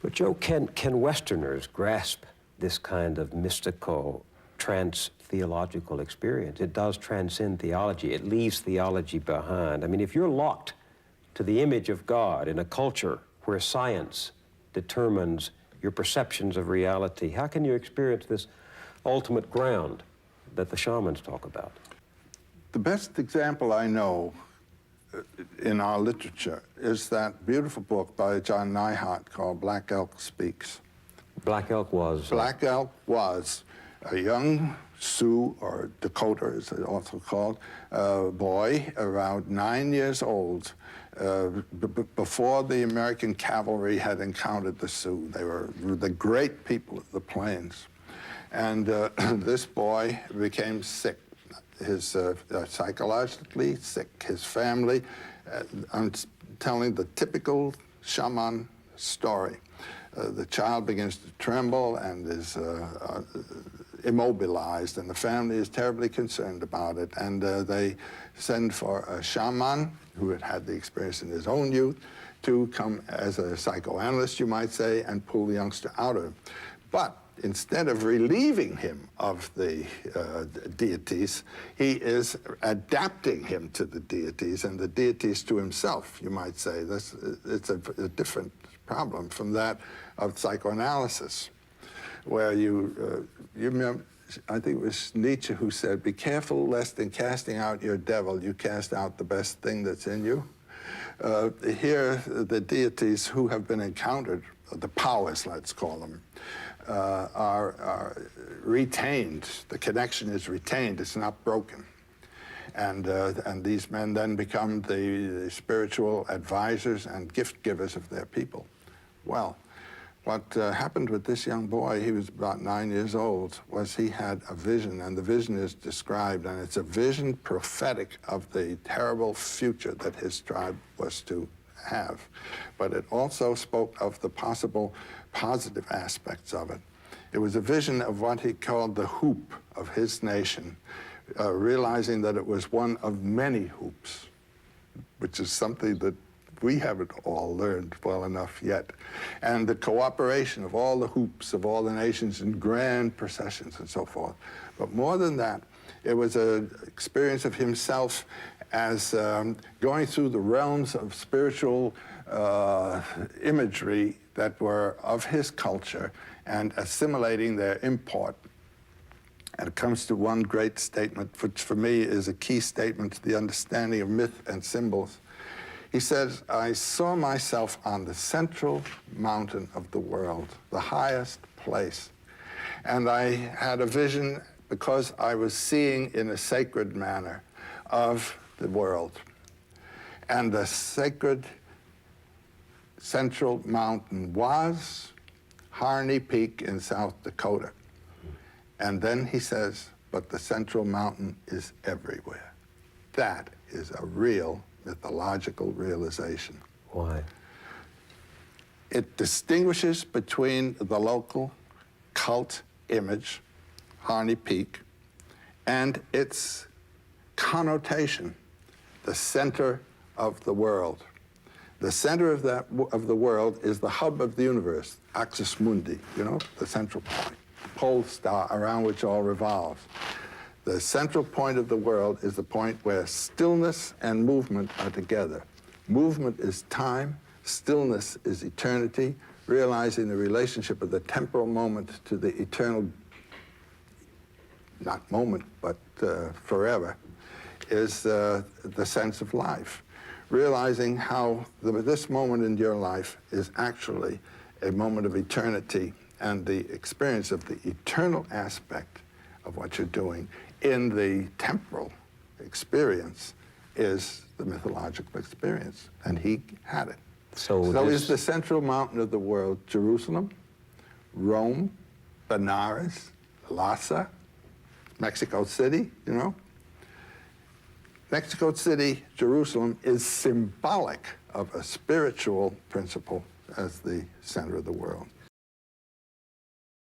But Joe, can Westerners grasp this kind of mystical, trans-theological experience? It does transcend theology. It leaves theology behind. I mean, if you're locked to the image of God in a culture where science determines your perceptions of reality, how can you experience this ultimate ground that the shamans talk about? The best example I know in our literature is that beautiful book by John Neihart called Black Elk Speaks. Black Elk was? Black Elk was a young Sioux, or Dakota as it's also called, boy around 9 years old, before the American cavalry had encountered the Sioux. They were the great people of the plains. And this boy became sick. His psychologically sick, his family. I'm telling the typical shaman story. The child begins to tremble and is immobilized, and the family is terribly concerned about it. And they send for a shaman who had had the experience in his own youth to come as a psychoanalyst, you might say, and pull the youngster out of him. But instead of relieving him of the deities, he is adapting him to the deities and the deities to himself, you might say. It's a different problem from that of psychoanalysis, where you remember, I think it was Nietzsche who said, be careful lest in casting out your devil, you cast out the best thing that's in you. Here, the deities who have been encountered, the powers, let's call them, are retained. The connection is retained. It's not broken. And these men then become the spiritual advisors and gift givers of their people. Well, what happened with this young boy, he was about 9 years old, was he had a vision, and the vision is described, and it's a vision prophetic of the terrible future that his tribe was to have. But it also spoke of the possible positive aspects of it. It was a vision of what he called the hoop of his nation, realizing that it was one of many hoops, which is something that we haven't all learned well enough yet. And the cooperation of all the hoops of all the nations in grand processions and so forth. But more than that, it was an experience of himself as going through the realms of spiritual imagery that were of his culture and assimilating their import. And it comes to one great statement, which for me is a key statement to the understanding of myth and symbols. He says, I saw myself on the central mountain of the world, the highest place. And I had a vision, because I was seeing in a sacred manner, of the world. And the sacred central mountain was Harney Peak in South Dakota. And then he says, but the central mountain is everywhere. That is a real mythological realization. Why? It distinguishes between the local cult image, Harney Peak, and its connotation, the center of the world. The center of the world is the hub of the universe, Axis Mundi, you know, the central point, pole star around which all revolves. The central point of the world is the point where stillness and movement are together. Movement is time, stillness is eternity, realizing the relationship of the temporal moment to the eternal, not moment, but forever, is the sense of life. Realizing how this moment in your life is actually a moment of eternity, and the experience of the eternal aspect of what you're doing in the temporal experience is the mythological experience, and he had it. So is the central mountain of the world Jerusalem, Rome, Benares, Lhasa, Mexico City, you know? Mexico City, Jerusalem is symbolic of a spiritual principle as the center of the world.